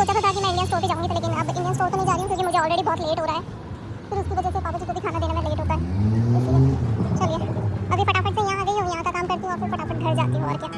सोचा तो था कि मैं इंडियन स्टोर पे जाऊंगी, लेकिन अब इंडियन स्टोर तो नहीं जा रही हूँ क्योंकि मुझे ऑलरेडी बहुत लेट हो रहा है। फिर उसकी वजह से पापा जी को भी खाना देने में लेट होता है, इसलिए चलिए अभी फटाफट से यहाँ आ गई हूँ, यहाँ का काम करती हूँ और फिर फटाफट घर जाती हूँ, और क्या।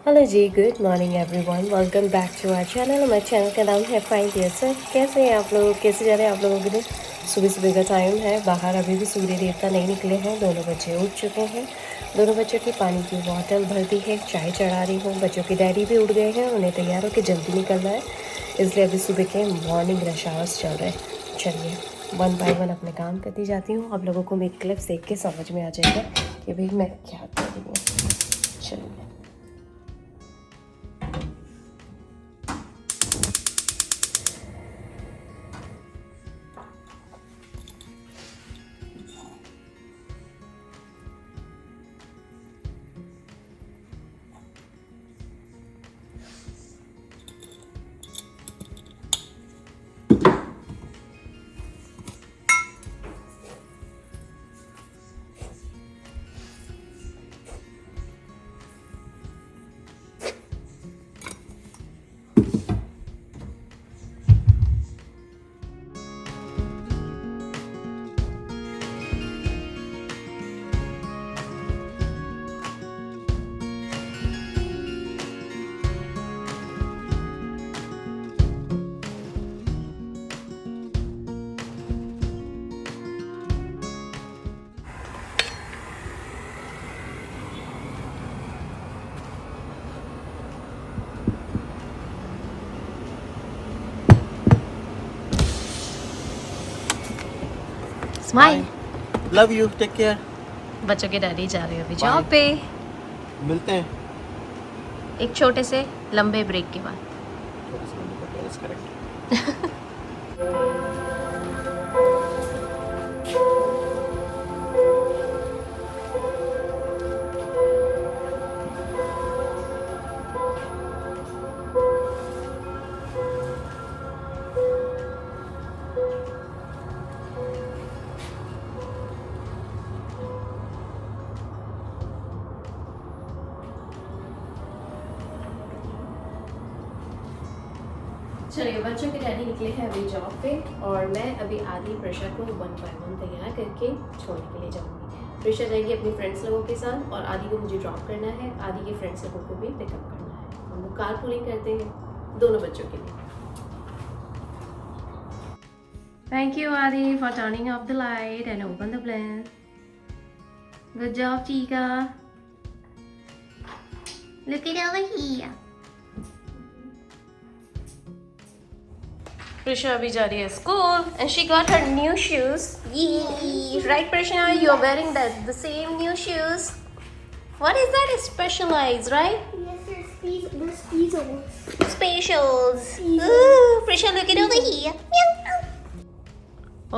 Hello ji, good morning everyone, welcome back to our channel. हमारे चैनल का नाम है फाइंड योरसेल्फ। कैसे हैं आप लोग, कैसे जा रहे हैं आप लोगों के दिन? सुबह सुबह का टाइम है, बाहर अभी भी सूर्य देवता नहीं निकले हैं। दोनों बच्चे उठ चुके हैं, दोनों बच्चों की पानी की बॉटल भर दी है, चाय चढ़ा रही हूँ। बच्चों के डैडी भी उठ गए हैं, उन्हें तैयार होकर जल्दी निकलना है, इसलिए अभी सुबह के मॉर्निंग रश आवर्स चल रहे हैं। चलिए वन बाय वन अपने काम करती जाती हूँ। आप लोगों को मेरी क्लिप्स देख के समझ में आ जाएगा कि भाई मैं क्या कर रही हूँ। चलिए smile. Love you, take care. बच्चों के डैडी जा रहे हैं अभी Bye. जॉब पे, मिलते हैं एक छोटे से लंबे ब्रेक के बाद। करेक्ट। चलिए बच्चों के डैडी निकले हैं अभी जॉब पे, और मैं अभी आदि प्रेशर को वन बाय वन तैयार करके छोड़ने के लिए जाऊंगी। प्रेशर जाएगी अपनी फ्रेंड्स लोगों के साथ, और आदि को मुझे ड्रॉप करना है, आदि के फ्रेंड्स लोगों को भी पिकअप करना है। हम लोग कार पूलिंग करते हैं दोनों बच्चों के लिए। थैंक यू आदि for turning of the light and open the blend. Good job Chica. Look it over here. Prisha abhi ja rahi hai school and she got her new shoes. Yee! Right, Prisha? You're wearing the same new shoes. What is that? It's Specialized, right? Yes, they're specials. Specials. Ooh, Prisha, look it over here.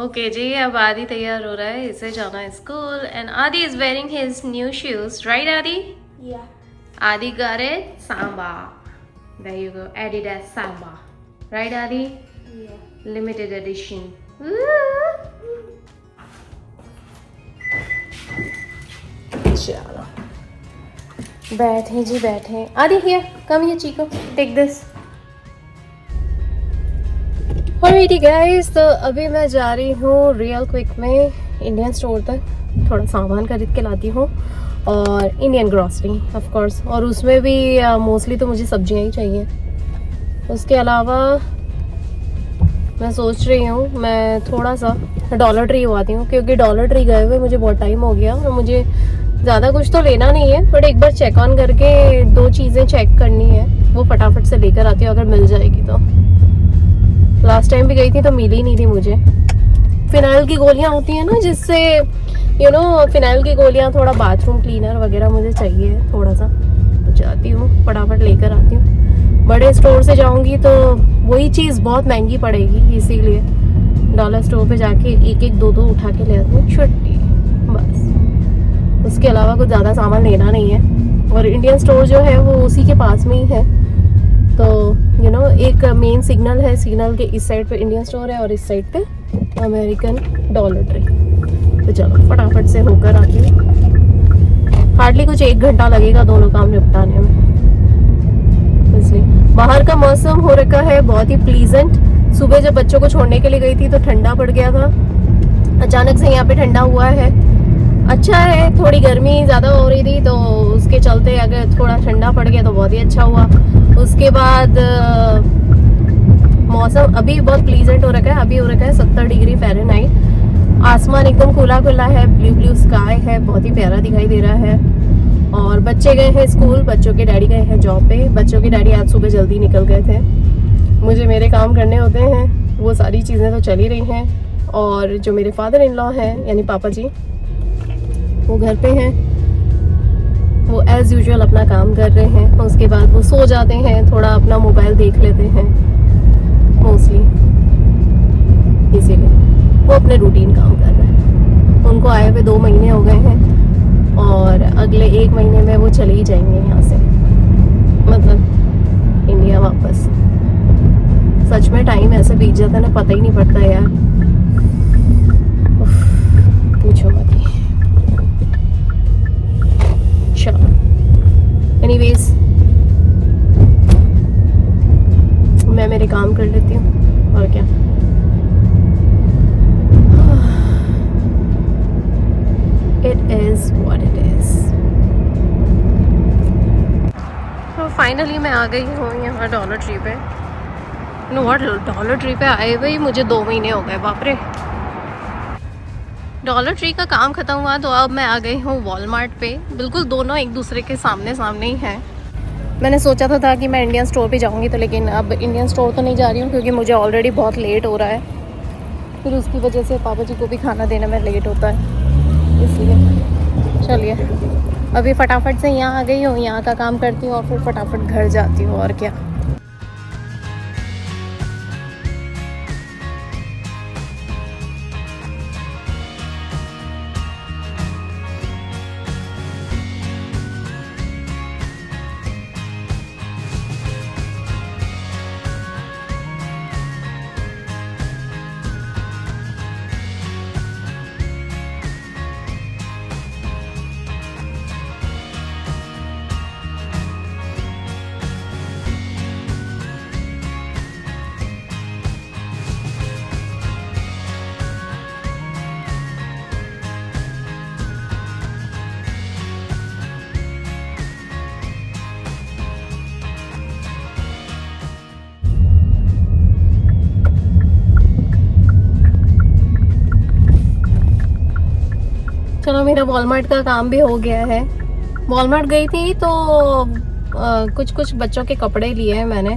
Okay, जी अब आदि तैयार हो रहा है, इसे जाना है school, and Adi is wearing his new shoes, right, Adi? Yeah. Adi got it. Samba. There you go. Adidas Samba. Right, Adi? Yeah. Limited edition. चलो बैठे जी बैठे। Adi here. Come here, Chico. Take this. Hurry alrighty guys, तो अभी मैं जा रही हूँ real quick में इंडियन स्टोर तक, थोड़ा सामान खरीद के लाती हूँ और इंडियन ग्रॉसरी ऑफ कोर्स, और उसमें भी मोस्टली तो मुझे सब्जियाँ ही चाहिए। उसके अलावा मैं सोच रही हूँ मैं थोड़ा सा डॉलर ट्री आती हूँ, क्योंकि डॉलर ट्री गए हुए मुझे बहुत टाइम हो गया और मुझे ज़्यादा कुछ तो लेना नहीं है, बट एक बार चेक ऑन करके 2 चीज़ें चेक करनी है, वो फटाफट से लेकर आती हूँ अगर मिल जाएगी तो। लास्ट टाइम भी गई थी तो मिली नहीं थी मुझे। फिनाइल की गोलियाँ होती हैं ना, जिससे फिनाइल की गोलियाँ, थोड़ा बाथरूम क्लीनर वगैरह मुझे चाहिए थोड़ा सा, तो जाती हूँ फटाफट लेकर आती हूँ। बड़े स्टोर से जाऊँगी तो वही चीज़ बहुत महंगी पड़ेगी, इसीलिए डॉलर स्टोर पे जाके 1-1, 2-2 उठा के ले आती हूँ, छुट्टी बस। उसके अलावा कुछ ज़्यादा सामान लेना नहीं है। और इंडियन स्टोर जो है वो उसी के पास में ही है, तो एक मेन सिग्नल है, सिग्नल के इस साइड पे इंडियन स्टोर है और इस साइड पे अमेरिकन डॉलर ट्री। तो चलो फटाफट से होकर आती हूँ। हार्डली कुछ 1 घंटा लगेगा दोनों काम निपटाने में, इसलिए। बाहर का मौसम हो रखा है बहुत ही प्लीजेंट। सुबह जब बच्चों को छोड़ने के लिए गई थी तो ठंडा पड़ गया था, अचानक से यहाँ पे ठंडा हुआ है। अच्छा है, थोड़ी गर्मी ज़्यादा हो रही थी तो उसके चलते अगर थोड़ा ठंडा पड़ गया तो बहुत ही अच्छा हुआ। उसके बाद मौसम अभी बहुत प्लीजेंट हो रखा है, अभी हो रखा है 70 डिग्री फ़ारेनहाइट। आसमान एकदम खुला खुला है, ब्लू स्काई है, बहुत ही प्यारा दिखाई दे रहा है। और बच्चे गए हैं स्कूल, बच्चों के डैडी गए हैं जॉब पे। बच्चों के डैडी आज सुबह जल्दी निकल गए थे, मुझे मेरे काम करने होते हैं, वो सारी चीज़ें तो चल ही रही हैं। और जो मेरे फादर इन लॉ हैं यानी पापा जी, वो घर पे हैं, वो एज़ यूजुअल अपना काम कर रहे हैं। उसके बाद वो सो जाते हैं, थोड़ा अपना मोबाइल देख लेते हैं मोस्टली, इसीलिए वो अपने रूटीन काम कर रहे हैं। उनको आए हुए 2 महीने हो गए हैं और अगले 1 महीने में वो चले ही जाएंगे यहाँ से, मतलब इंडिया वापस। सच में टाइम ऐसे बीत जाता है ना, पता ही नहीं पड़ता यार, पूछो मत। चलो एनीवेज, मैं मेरे काम कर लेती हूँ और क्या। It is what it is. तो फाइनली मैं आ गई हूँ यहाँ डॉलर ट्री पे। नो व्हाट, डॉलर ट्री पे आए हुए ही मुझे 2 महीने हो गए, बाप रे। डॉलर ट्री का काम ख़त्म हुआ तो अब मैं आ गई हूँ वॉलमार्ट पे। बिल्कुल दोनों एक दूसरे के सामने सामने ही हैं। मैंने सोचा था कि मैं इंडियन स्टोर पे जाऊँगी, तो लेकिन अब इंडियन स्टोर तो नहीं जा रही हूँ क्योंकि मुझे ऑलरेडी बहुत लेट हो रहा है। फिर उसकी वजह से पापा जी को भी खाना देने में लेट होता है, इसलिए। चलिए अभी फटाफट से यहाँ आ गई हूँ, यहाँ का काम करती हूँ और फिर फटाफट घर जाती हूँ, और क्या। चलो मेरा वॉलमार्ट का काम भी हो गया है। वॉलमार्ट गई थी तो कुछ बच्चों के कपड़े लिए हैं मैंने,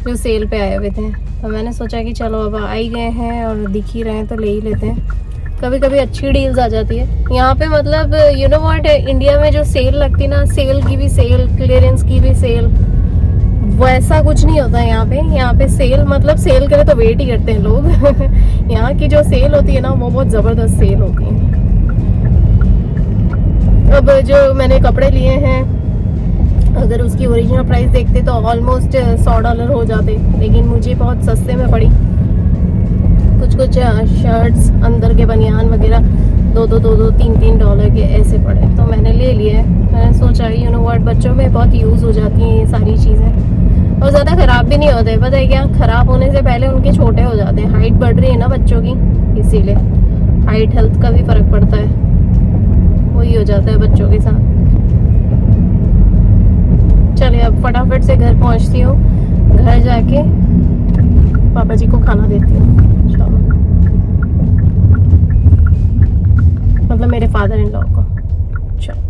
जो सेल पे आए हुए थे। तो मैंने सोचा कि चलो अब आ ही गए हैं और दिख ही रहे हैं तो ले ही लेते हैं। कभी कभी अच्छी डील्स आ जाती है यहाँ पे, मतलब यू नो व्हाट, इंडिया में जो सेल लगती ना, सेल की भी सेल, क्लियरेंस की भी सेल, वैसा कुछ नहीं होता है यहाँ पे। यहाँ पे सेल मतलब सेल करे तो वेट ही करते हैं लोग। यहाँ की जो सेल होती है ना, वो बहुत ज़बरदस्त सेल होती है। अब जो मैंने कपड़े लिए हैं, अगर उसकी ओरिजिनल प्राइस देखते तो ऑलमोस्ट $100 हो जाते, लेकिन मुझे बहुत सस्ते में पड़ी। कुछ शर्ट्स, अंदर के बनियान वगैरह $2, $3 के ऐसे पड़े, तो मैंने ले लिए। मैंने सोचा यू नो व्हाट, बच्चों में बहुत यूज़ हो जाती हैं ये सारी चीज़ें। और ज़्यादा ख़राब भी नहीं होते, पता है क्या, ख़राब होने से पहले उनके छोटे हो जाते हैं। हाइट बढ़ रही है ना बच्चों की, इसीलिए हाइट हेल्थ का भी फ़र्क पड़ता है, वही हो जाता है बच्चों के साथ। चलिए अब फटाफट से घर पहुंचती हूँ, घर जाके पापा जी को खाना देती हूँ शाम, मतलब मेरे फादर इन लॉ को। चलो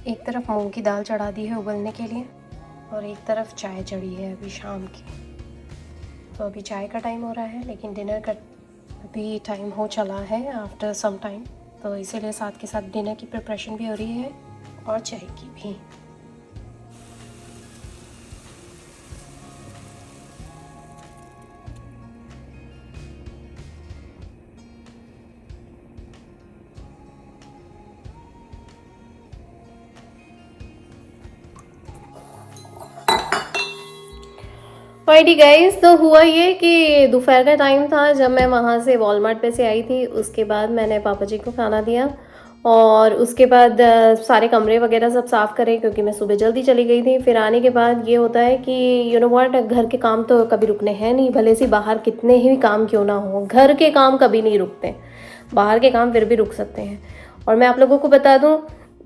एक तरफ मूंग की दाल चढ़ा दी है उबलने के लिए, और एक तरफ चाय चढ़ी है अभी शाम की। तो अभी चाय का टाइम हो रहा है, लेकिन डिनर का भी टाइम हो चला है आफ्टर सम टाइम, तो इसीलिए साथ के साथ डिनर की प्रिपरेशन भी हो रही है और चाय की भी। वाइडी गाइस, तो हुआ ये कि दोपहर का टाइम था जब मैं वहाँ से वॉलमार्ट पे से आई थी। उसके बाद मैंने पापा जी को खाना दिया और उसके बाद सारे कमरे वगैरह सब साफ़ करे, क्योंकि मैं सुबह जल्दी चली गई थी। फिर आने के बाद ये होता है कि यू नो व्हाट, घर के काम तो कभी रुकने हैं नहीं, भले से बाहर कितने ही काम क्यों ना हो, घर के काम कभी नहीं रुकते, बाहर के काम फिर भी रुक सकते हैं। और मैं आप लोगों को बता दूँ,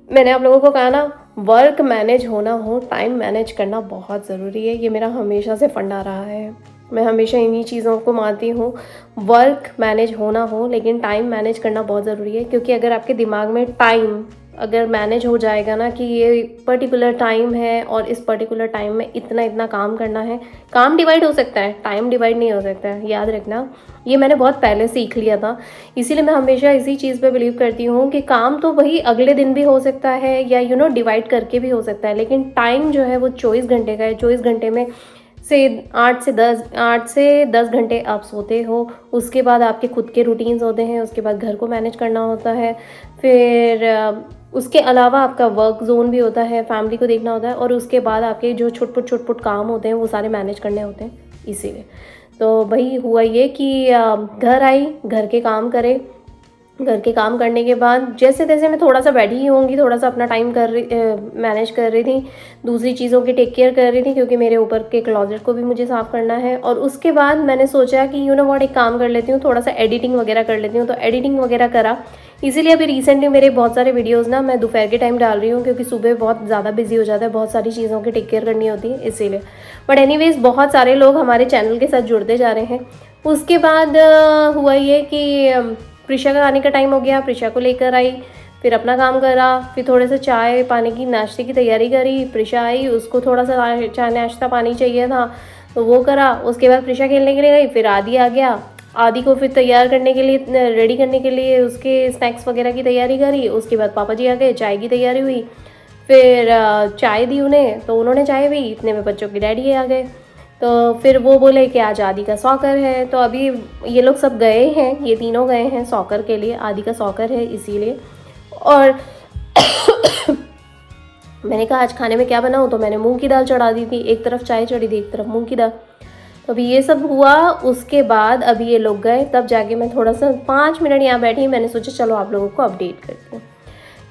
मैंने आप लोगों को कहा ना, वर्क मैनेज होना हो, टाइम मैनेज करना बहुत ज़रूरी है। ये मेरा हमेशा से फंडा रहा है, मैं हमेशा इन्हीं चीज़ों को मानती हूँ। वर्क मैनेज होना हो लेकिन टाइम मैनेज करना बहुत ज़रूरी है, क्योंकि अगर आपके दिमाग में टाइम अगर मैनेज हो जाएगा ना कि ये पर्टिकुलर टाइम है और इस पर्टिकुलर टाइम में इतना इतना काम करना है, काम डिवाइड हो सकता है, टाइम डिवाइड नहीं हो सकता है, याद रखना। ये मैंने बहुत पहले सीख लिया था, इसीलिए मैं हमेशा इसी चीज़ पे बिलीव करती हूँ कि काम तो वही अगले दिन भी हो सकता है या डिवाइड करके भी हो सकता है, लेकिन टाइम जो है वो 24 घंटे का है। 24 घंटे में से 8 से 10 घंटे आप सोते हो, उसके बाद आपके खुद के रूटीन्स होते हैं, उसके बाद घर को मैनेज करना होता है, फिर उसके अलावा आपका वर्क जोन भी होता है, फैमिली को देखना होता है, और उसके बाद आपके जो छोट काम होते हैं वो सारे मैनेज करने होते हैं। इसीलिए तो वही हुआ ये कि घर आई, घर के काम करे, घर के काम करने के बाद जैसे तैसे मैं थोड़ा सा बैठी ही होंगी, थोड़ा सा अपना टाइम मैनेज कर रही थी, दूसरी चीज़ों की टेक केयर कर रही थी क्योंकि मेरे ऊपर के क्लोजेट को भी मुझे साफ़ करना है। और उसके बाद मैंने सोचा कि यू नो व्हाट, एक काम कर लेती हूँ, थोड़ा सा एडिटिंग वगैरह कर लेती हूँ। तो एडिटिंग वगैरह करा, इसीलिए अभी रिसेंटली मेरे बहुत सारे वीडियोज़ ना मैं दोपहर के टाइम डाल रही हूँ क्योंकि सुबह बहुत ज़्यादा बिजी हो जाता है, बहुत सारी चीज़ों की टेक केयर करनी होती है इसीलिए। बट एनीवेज बहुत सारे लोग हमारे चैनल के साथ जुड़ते जा रहे हैं। उसके बाद हुआ ये कि प्रिशा का आने का टाइम हो गया, प्रिशा को लेकर आई, फिर अपना काम करा, फिर थोड़े से चाय पानी की नाश्ते की तैयारी करी। प्रिशा आई, उसको थोड़ा सा चाय नाश्ता पानी चाहिए था तो वो करा। उसके बाद प्रिशा खेलने के लिए गई, फिर आदि आ गया, आदि को फिर तैयार करने के लिए, रेडी करने के लिए उसके स्नैक्स वगैरह की तैयारी करी। उसके बाद पापा जी आ गए, चाय की तैयारी हुई, फिर चाय दी उन्हें तो उन्होंने चाय पी। इतने में बच्चों के डैडी आ गए, तो फिर वो बोले कि आज आदि का सॉकर है। तो अभी ये लोग सब गए हैं, ये तीनों गए हैं सॉकर के लिए, आदि का सॉकर है इसीलिए। और मैंने कहा आज खाने में क्या बनाऊँ, तो मैंने मूंग की दाल चढ़ा दी थी, एक तरफ चाय चढ़ी थी एक तरफ मूंग की दाल। तो अभी ये सब हुआ, उसके बाद अभी ये लोग गए, तब जाके मैं थोड़ा सा 5 मिनट यहाँ बैठी। मैंने सोचा चलो आप लोगों को अपडेट करती हूँ।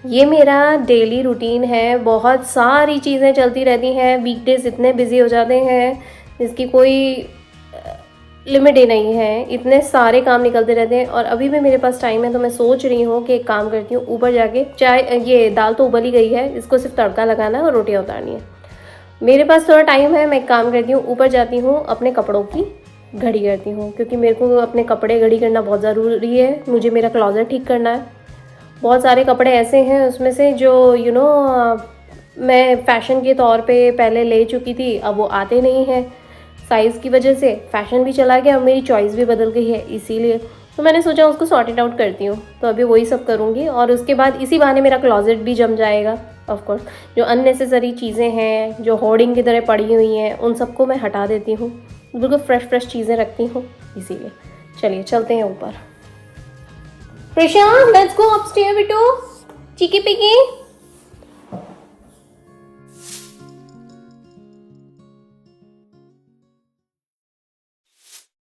ये मेरा डेली रूटीन है, बहुत सारी चीज़ें चलती रहती हैं। वीकडेज इतने बिजी हो जाते हैं जिसकी कोई लिमिट ही नहीं है, इतने सारे काम निकलते रहते हैं। और अभी भी मेरे पास टाइम है तो मैं सोच रही हूँ कि एक काम करती हूँ, ऊपर जाके चाय, ये दाल तो उबल ही गई है, इसको सिर्फ तड़का लगाना है और रोटियाँ उतारनी है। मेरे पास थोड़ा टाइम है, मैं एक काम करती हूँ, ऊपर जाती हूँ, अपने कपड़ों की घड़ी करती हूँ क्योंकि मेरे को अपने कपड़े घड़ी करना बहुत ज़रूरी है। मुझे मेरा क्लॉजेट ठीक करना है। बहुत सारे कपड़े ऐसे हैं उसमें से जो यू नो मैं फ़ैशन के तौर पे पहले ले चुकी थी, अब वो आते नहीं हैं साइज़ की वजह से। फ़ैशन भी चला गया, मेरी चॉइस भी बदल गई है, इसीलिए तो मैंने सोचा उसको सॉर्ट इट आउट करती हूँ। तो अभी वही सब करूँगी और उसके बाद इसी बहाने मेरा क्लॉजेट भी जम जाएगा। ऑफ कोर्स जो अननेसेसरी चीज़ें हैं, जो होर्डिंग की तरह पड़ी हुई हैं, उन सबको मैं हटा देती हूँ, बिल्कुल फ्रेश चीज़ें रखती हूँ इसीलिए। चलिए चलते हैं ऊपर। प्रिशा, लेट्स गो अपस्टेयर बेटो, चिकी पिकी।